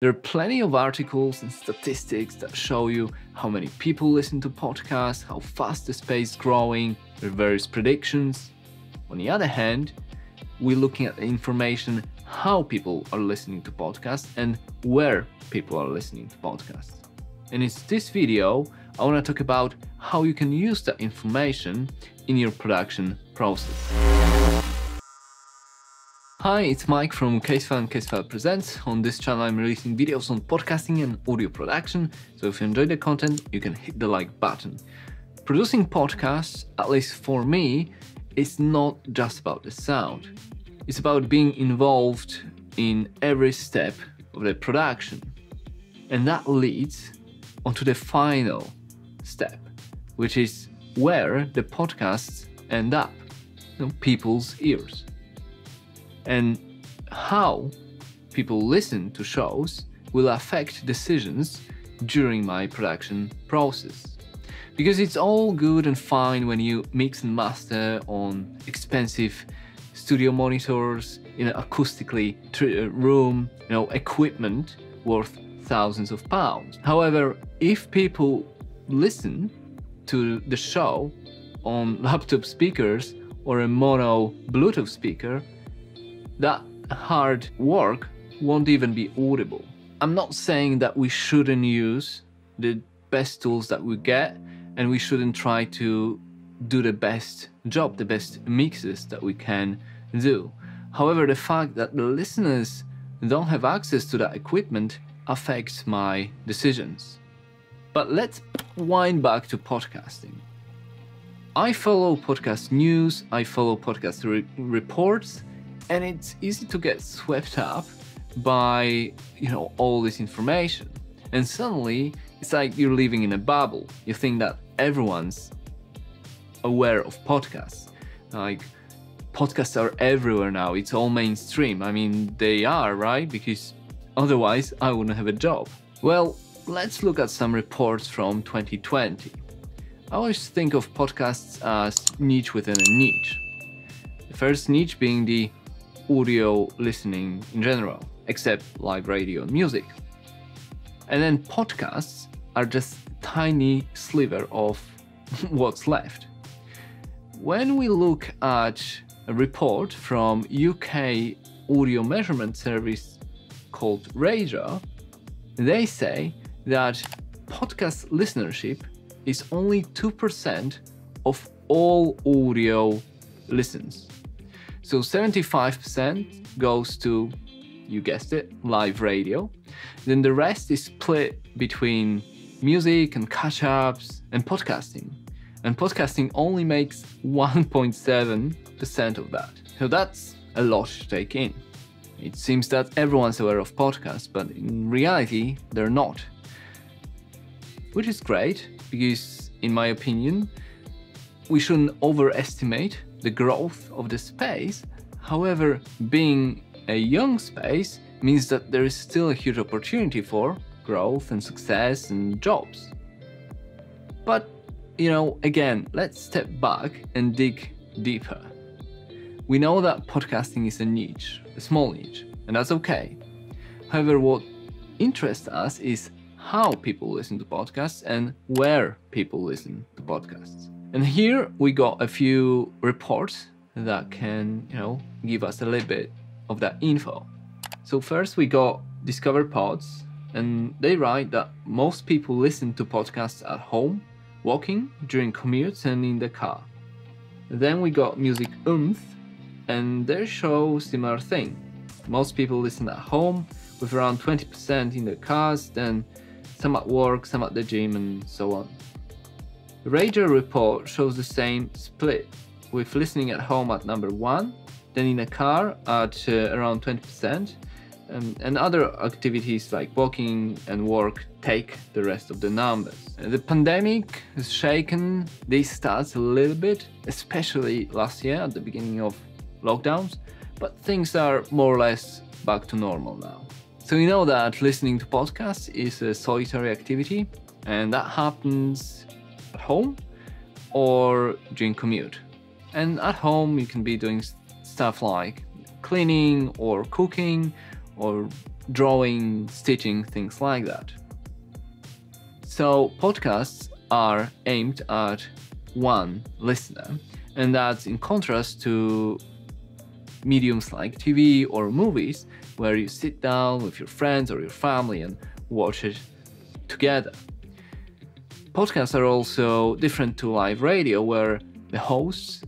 There are plenty of articles and statistics that show you how many people listen to podcasts, how fast the space is growing, there are various predictions. On the other hand, we're looking at the information how people are listening to podcasts and where people are listening to podcasts. And in this video, I want to talk about how you can use that information in your production process. Hi, it's Mike from Casefile Presents. On this channel, I'm releasing videos on podcasting and audio production, so if you enjoy the content, you can hit the like button. Producing podcasts, at least for me, is not just about the sound. It's about being involved in every step of the production. And that leads onto the final step, which is where the podcasts end up, people's ears. And how people listen to shows will affect decisions during my production process. Because it's all good and fine when you mix and master on expensive studio monitors in an acoustically treated room, equipment worth thousands of pounds. However, if people listen to the show on laptop speakers or a mono Bluetooth speaker, that hard work won't even be audible. I'm not saying that we shouldn't use the best tools that we get and we shouldn't try to do the best job, the best mixes that we can do. However, the fact that the listeners don't have access to that equipment affects my decisions. But let's wind back to podcasting. I follow podcast news, I follow podcast reports, and it's easy to get swept up by, all this information. And suddenly, it's like you're living in a bubble. You think that everyone's aware of podcasts. Like, podcasts are everywhere now. It's all mainstream. I mean, they are, right? Because otherwise, I wouldn't have a job. Well, let's look at some reports from 2020. I always think of podcasts as niche within a niche. The first niche being the audio listening in general, except live radio and music. And then podcasts are just a tiny sliver of what's left. When we look at a report from UK audio measurement service called Rajar, they say that podcast listenership is only 2% of all audio listens. So 75% goes to, you guessed it, live radio. Then the rest is split between music and catch-ups and podcasting. And podcasting only makes 1.7% of that. So that's a lot to take in. It seems that everyone's aware of podcasts, but in reality, they're not. Which is great, because in my opinion, we shouldn't overestimate the growth of the space. However, being a young space means that there is still a huge opportunity for growth and success and jobs. But, again, let's step back and dig deeper. We know that podcasting is a niche, a small niche, and that's okay. However, what interests us is how people listen to podcasts and where people listen to podcasts. And here we got a few reports that can, give us a little bit of that info. So first we got Discover Pods, and they write that most people listen to podcasts at home, walking, during commutes, and in the car. Then we got Music Oomph, and they show similar thing. Most people listen at home, with around 20% in their cars, then some at work, some at the gym, and so on. The Rajar report shows the same split, with listening at home at number 1, then in a car at around 20%, and other activities like walking and work take the rest of the numbers. The pandemic has shaken these stats a little bit, especially last year at the beginning of lockdowns, but things are more or less back to normal now. So you know that listening to podcasts is a solitary activity, and that happens at home or during commute. And at home you can be doing stuff like cleaning or cooking or drawing, stitching, things like that. So podcasts are aimed at one listener, and that's in contrast to mediums like TV or movies, where you sit down with your friends or your family and watch it together. Podcasts are also different to live radio, where the hosts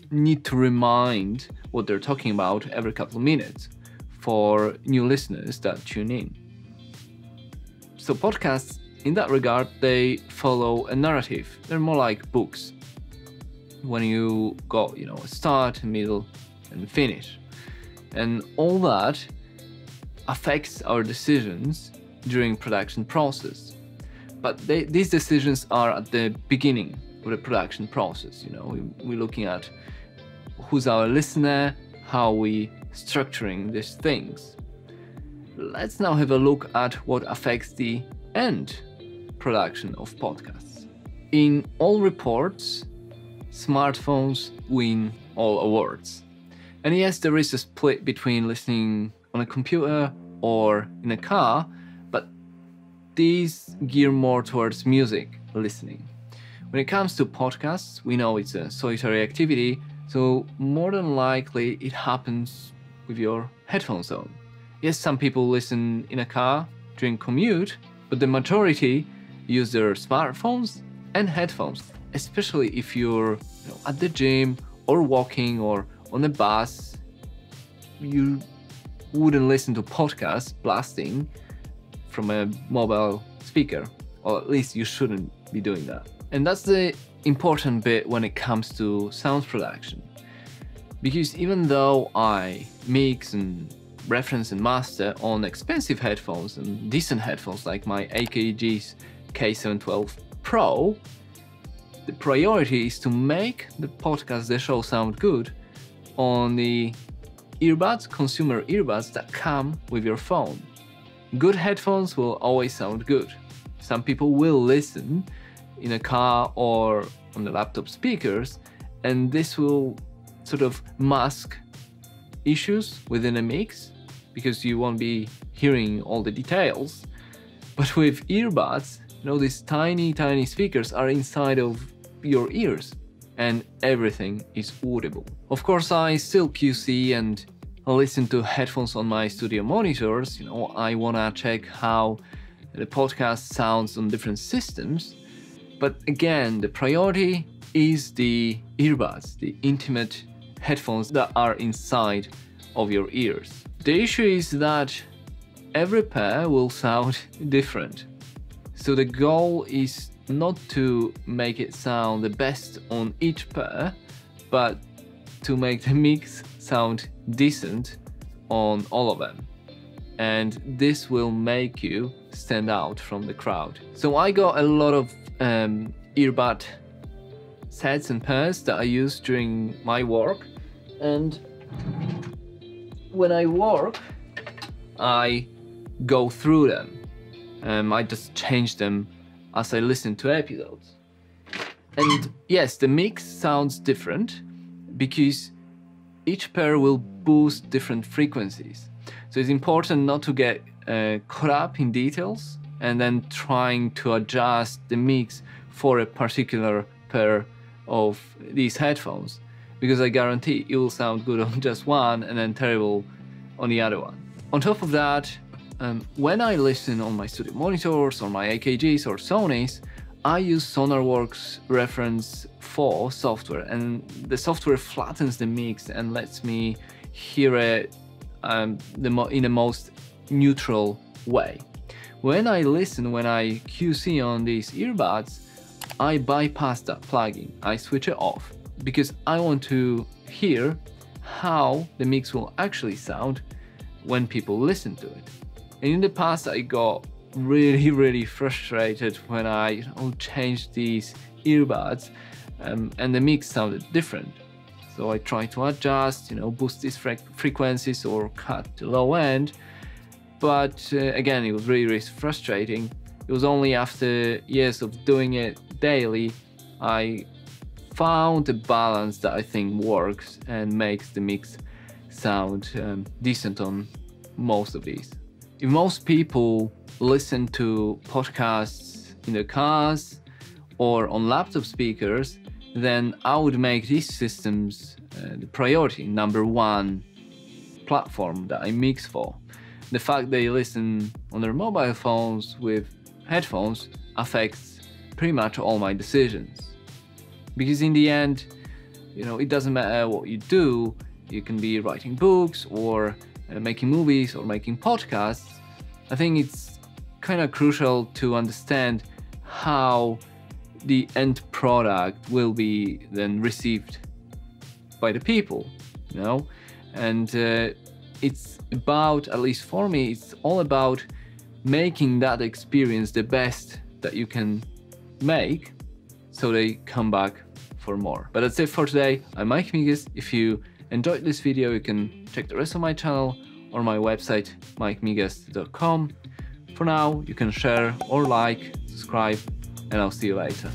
need to remind what they're talking about every couple of minutes for new listeners that tune in. So podcasts, in that regard, they follow a narrative. They're more like books, when you got, a start, middle, and finish. And all that affects our decisions during production process. But these decisions are at the beginning of the production process. We're looking at who's our listener, how we structuring these things. Let's now have a look at what affects the end production of podcasts. In all reports, smartphones win all awards. And yes, there is a split between listening on a computer or in a car, but these gear more towards music listening. When it comes to podcasts, we know it's a solitary activity, so more than likely it happens with your headphones on. Yes, some people listen in a car during commute, but the majority use their smartphones and headphones, especially if you're at the gym or walking or on a bus. You wouldn't listen to podcasts blasting from a mobile speaker, or at least you shouldn't be doing that. And that's the important bit when it comes to sound production, because even though I mix and reference and master on expensive headphones and decent headphones like my AKG's K712 Pro, the priority is to make the podcast, the show, sound good on the earbuds, consumer earbuds that come with your phone. Good headphones will always sound good. Some people will listen in a car or on the laptop speakers, and this will sort of mask issues within a mix because you won't be hearing all the details. But with earbuds, these tiny speakers are inside of your ears and everything is audible. Of course, I still QC and listen to headphones on my studio monitors. I wanna check how the podcast sounds on different systems. But again, the priority is the earbuds, the intimate headphones that are inside of your ears. The issue is that every pair will sound different. So the goal is not to make it sound the best on each pair, but to make the mix sound decent on all of them. And this will make you stand out from the crowd. So I got a lot of earbud sets and pairs that I use during my work, and when I work, I go through them. I just change them as I listen to episodes. And yes, the mix sounds different because each pair will boost different frequencies. So it's important not to get caught up in details and then trying to adjust the mix for a particular pair of these headphones, because I guarantee it will sound good on just one and then terrible on the other one. On top of that, when I listen on my studio monitors or my AKGs or Sonys, I use SonarWorks Reference 4 software, and the software flattens the mix and lets me hear it in the most neutral way. When I QC on these earbuds, I bypass that plugin. I switch it off because I want to hear how the mix will actually sound when people listen to it. And in the past, I got really frustrated when I changed these earbuds and the mix sounded different. So I tried to adjust, boost these frequencies or cut the low end. But again, it was really frustrating. It was only after years of doing it daily, I found a balance that I think works and makes the mix sound decent on most of these. If most people listen to podcasts in their cars or on laptop speakers, then I would make these systems the priority, number one platform that I mix for. The fact they listen on their mobile phones with headphones affects pretty much all my decisions. Because in the end, it doesn't matter what you do. You can be writing books or making movies or making podcasts. I think it's kind of crucial to understand how the end product will be then received by the people, and it's about, at least for me, it's all about making that experience the best that you can make so they come back for more. But that's it for today. I'm Mike Migas. If you enjoyed this video, you can check the rest of my channel or my website, mikemigas.com. For now, you can share or like, subscribe, and I'll see you later.